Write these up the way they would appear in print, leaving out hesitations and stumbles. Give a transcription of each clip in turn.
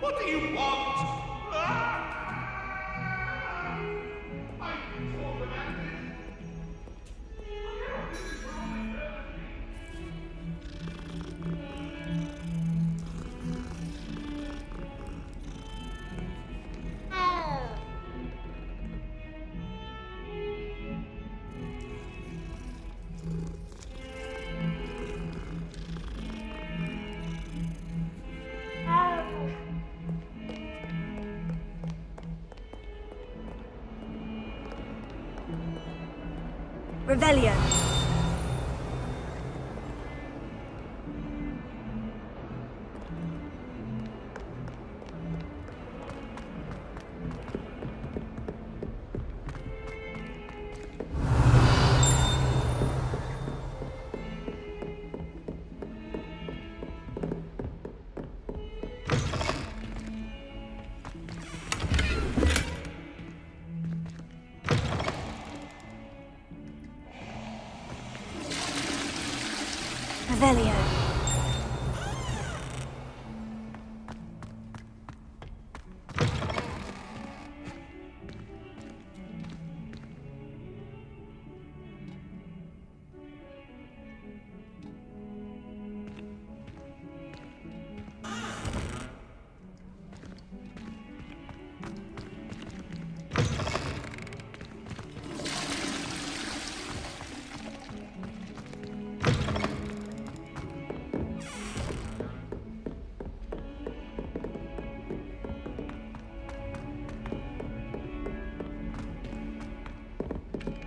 What do you want? Revelio. Revelio.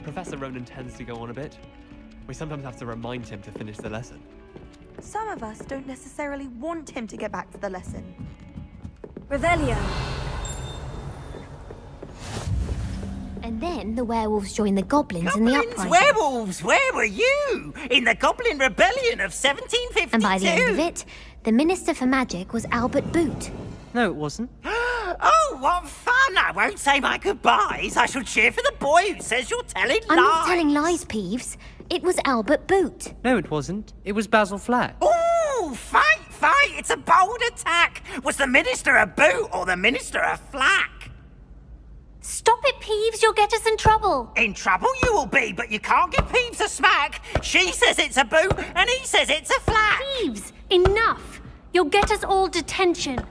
Professor Ronan tends to go on a bit. We sometimes have to remind him to finish the lesson. Some of us don't necessarily want him to get back to the lesson. Revelio. And then the werewolves joined the goblins in the uprising. Werewolves! Where were you? In the Goblin Rebellion of 1752! And by the end of it, the Minister for Magic was Albert Boot. No, it wasn't. Oh, what fun! I won't say my goodbyes. I shall cheer for the boy who says you're telling lies. I'm not telling lies, Peeves. It was Albert Boot. No, it wasn't. It was Basil Flack. Ooh, fight! It's a bold attack. Was the Minister a boot or the Minister a flack? Stop it, Peeves. You'll get us in trouble. In trouble you will be, but you can't give Peeves a smack. She says it's a boot and he says it's a flack. Peeves, enough. You'll get us all detention.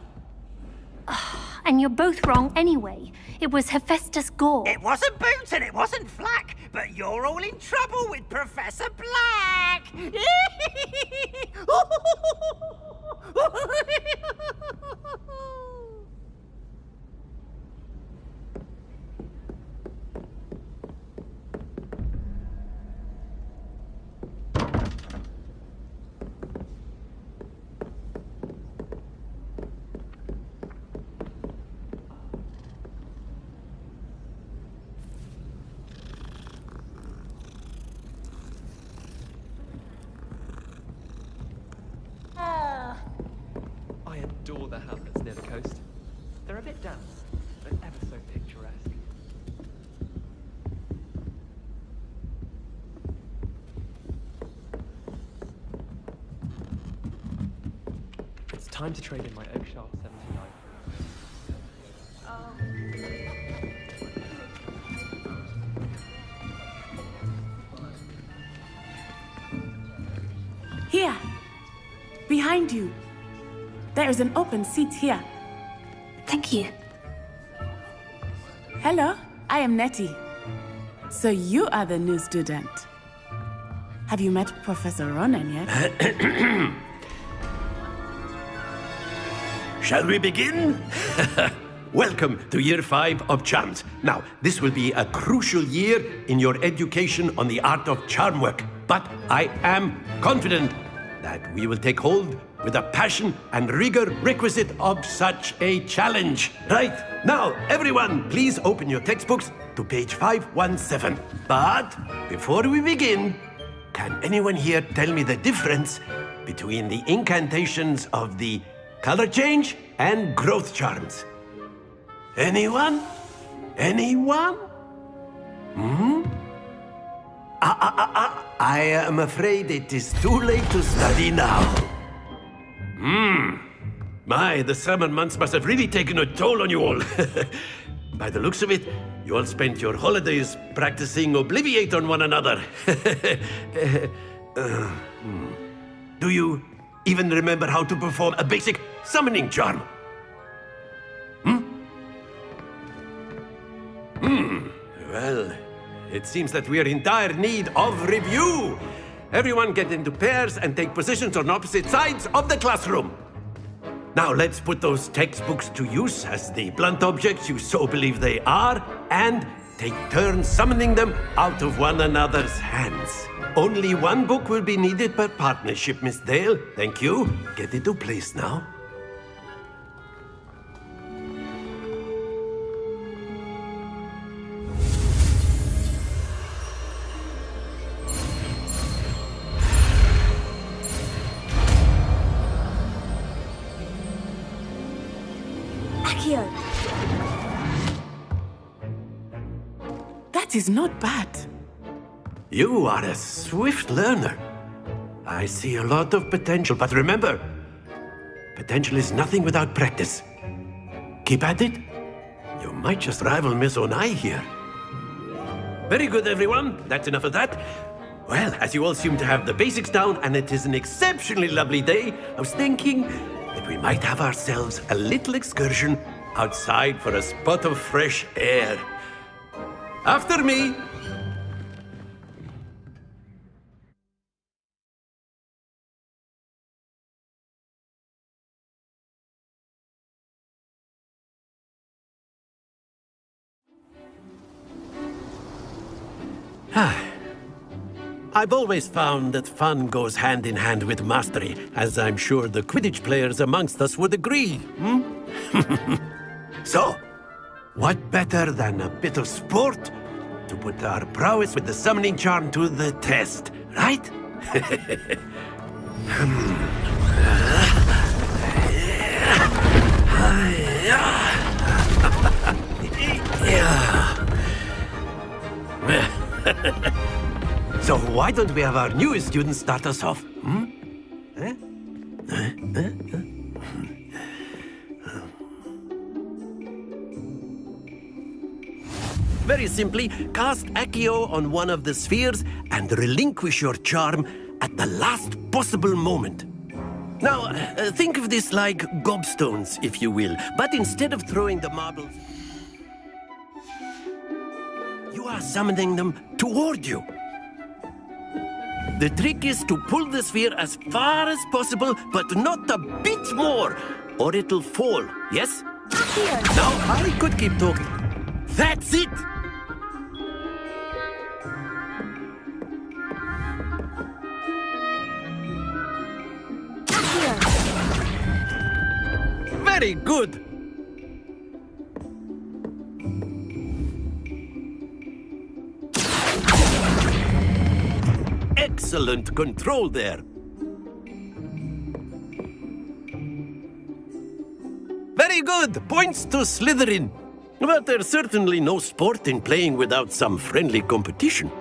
And you're both wrong anyway. It was Hephaestus Gore. It wasn't Boot and it wasn't Flack, but you're all in trouble with Professor Black. I adore the hamlets near the coast. They're a bit damp, but ever so picturesque. It's time to trade in my oak shaft 79. Here, behind you. There is an open seat here. Thank you. Hello, I am Nettie. So you are the new student. Have you met Professor Ronan yet? Shall we begin? Welcome to Year 5 of Charms. Now, this will be a crucial year in your education on the art of charm work. But I am confident that we will take hold with the passion and rigor requisite of such a challenge. Right, now, everyone, please open your textbooks to page 517. But before we begin, can anyone here tell me the difference between the incantations of the color change and growth charms? Anyone? Anyone? I am afraid it is too late to study now. My, the summer months must have really taken a toll on you all. By the looks of it, you all spent your holidays practicing Obliviate on one another. Do you even remember how to perform a basic summoning charm? Well, it seems that we are in dire need of review. Everyone get into pairs and take positions on opposite sides of the classroom. Now let's put those textbooks to use as the blunt objects you so believe they are, and take turns summoning them out of one another's hands. Only one book will be needed per partnership, Miss Dale. Thank you. Get into place now. Accio! That is not bad. You are a swift learner. I see a lot of potential, but remember, potential is nothing without practice. Keep at it. You might just rival Miss Onai here. Very good, everyone. That's enough of that. Well, as you all seem to have the basics down, and it is an exceptionally lovely day, I was thinking that we might have ourselves a little excursion outside for a spot of fresh air. After me. I've always found that fun goes hand in hand with mastery, as I'm sure the Quidditch players amongst us would agree. So, what better than a bit of sport to put our prowess with the summoning charm to the test, right? So why don't we have our newest student start us off? Very simply, cast Accio on one of the spheres and relinquish your charm at the last possible moment. Now, think of this like gobstones, if you will, but instead of throwing the marbles, you are summoning them toward you. The trick is to pull the sphere as far as possible, but not a bit more, or it'll fall, yes? Now, I could keep talking. That's it! Very good! Excellent control there. Very good! Points to Slytherin. But there's certainly no sport in playing without some friendly competition.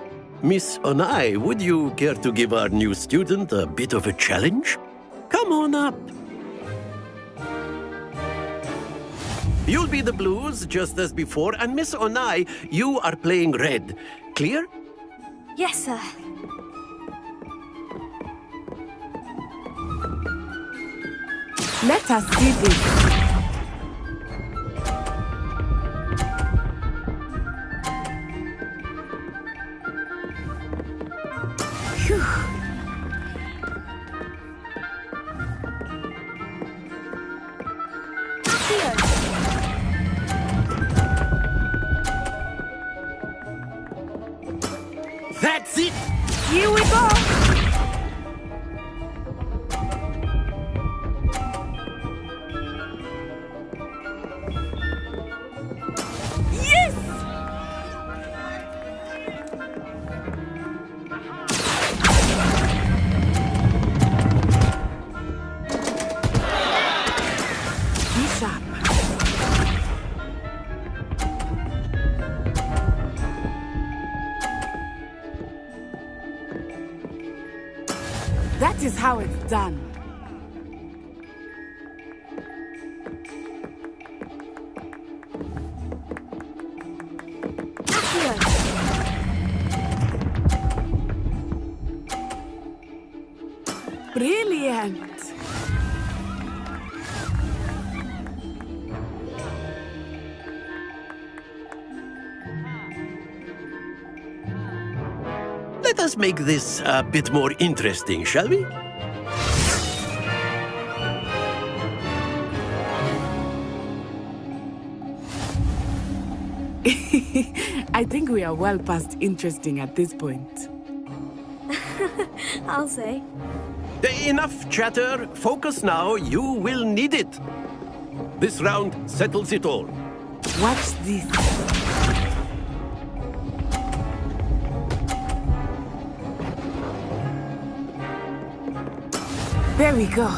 Miss Onai, would you care to give our new student a bit of a challenge? Come on up. You'll be the blues, just as before, and Miss Onai, you are playing red. Clear? Yes, sir. Let us see this. That's it! Here we go! That is how it's done. Let us make this a bit more interesting, shall we? I think we are well past interesting at this point. I'll say. Enough chatter. Focus now. You will need it. This round settles it all. Watch this. There we go.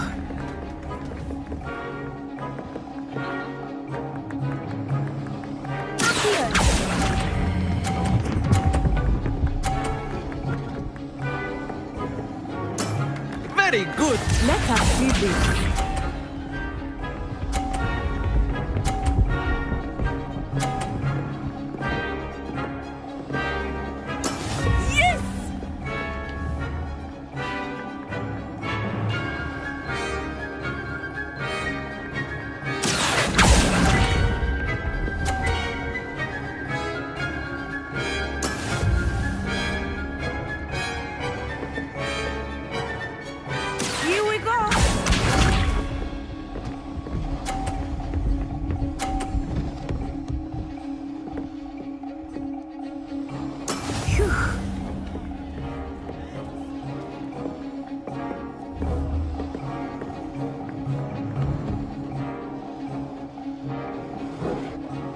Very good. Let us see this.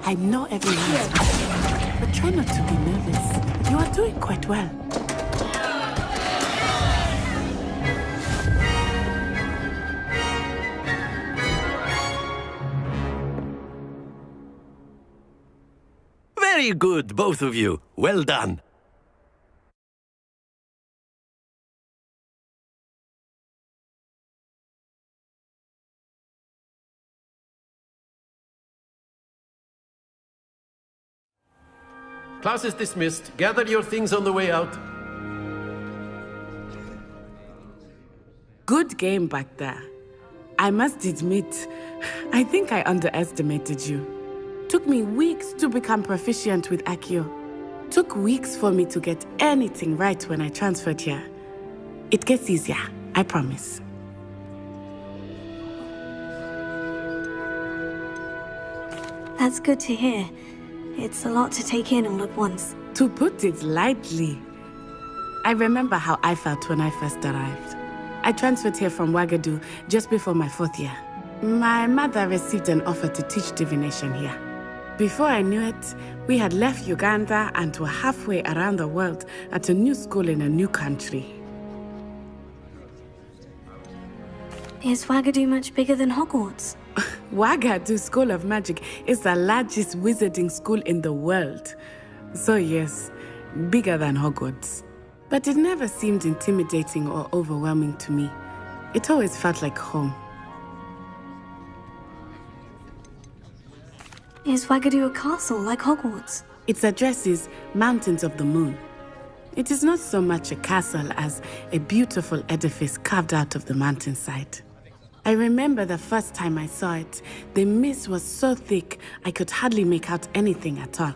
I know everyone is watching, but try not to be nervous. You are doing quite well. Very good, both of you. Well done. Class is dismissed. Gather your things on the way out. Good game back there. I must admit, I think I underestimated you. Took me weeks to become proficient with Accio. Took weeks for me to get anything right when I transferred here. It gets easier, I promise. That's good to hear. It's a lot to take in all at once. To put it lightly, I remember how I felt when I first arrived. I transferred here from Ouagadougou just before my 4th year. My mother received an offer to teach divination here. Before I knew it, we had left Uganda and were halfway around the world at a new school in a new country. Is Ouagadougou much bigger than Hogwarts? Ouagadougou School of Magic is the largest wizarding school in the world. So yes, bigger than Hogwarts. But it never seemed intimidating or overwhelming to me. It always felt like home. Is Ouagadougou a castle like Hogwarts? Its address is Mountains of the Moon. It is not so much a castle as a beautiful edifice carved out of the mountainside. I remember the first time I saw it, the mist was so thick I could hardly make out anything at all.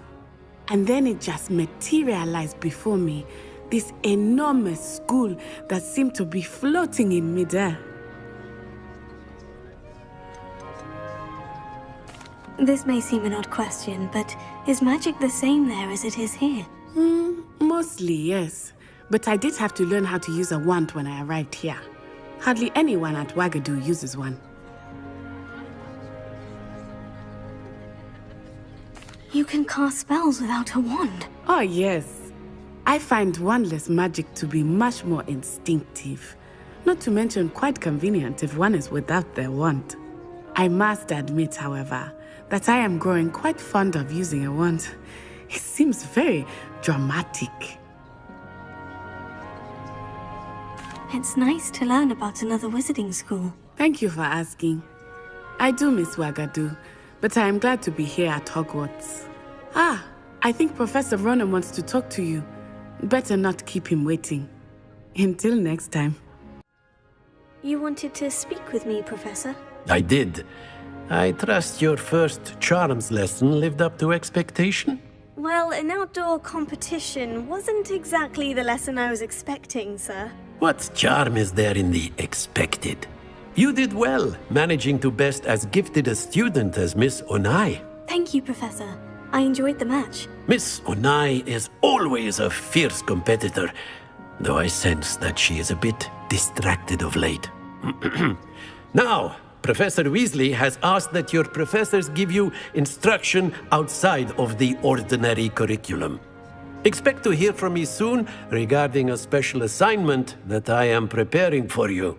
And then it just materialized before me, this enormous school that seemed to be floating in midair. This may seem an odd question, but is magic the same there as it is here? Mostly, yes. But I did have to learn how to use a wand when I arrived here. Hardly anyone at Ouagadougou uses one. You can cast spells without a wand? Oh, yes. I find wandless magic to be much more instinctive. Not to mention quite convenient if one is without their wand. I must admit, however, that I am growing quite fond of using a wand. It seems very dramatic. It's nice to learn about another wizarding school. Thank you for asking. I do miss Ouagadougou, but I am glad to be here at Hogwarts. I think Professor Ronan wants to talk to you. Better not keep him waiting. Until next time. You wanted to speak with me, Professor? I did. I trust your first charms lesson lived up to expectation? Well, an outdoor competition wasn't exactly the lesson I was expecting, sir. What charm is there in the expected? You did well, managing to best as gifted a student as Miss Onai. Thank you, Professor. I enjoyed the match. Miss Onai is always a fierce competitor, though I sense that she is a bit distracted of late. Now, Professor Weasley has asked that your professors give you instruction outside of the ordinary curriculum. Expect to hear from me soon regarding a special assignment that I am preparing for you.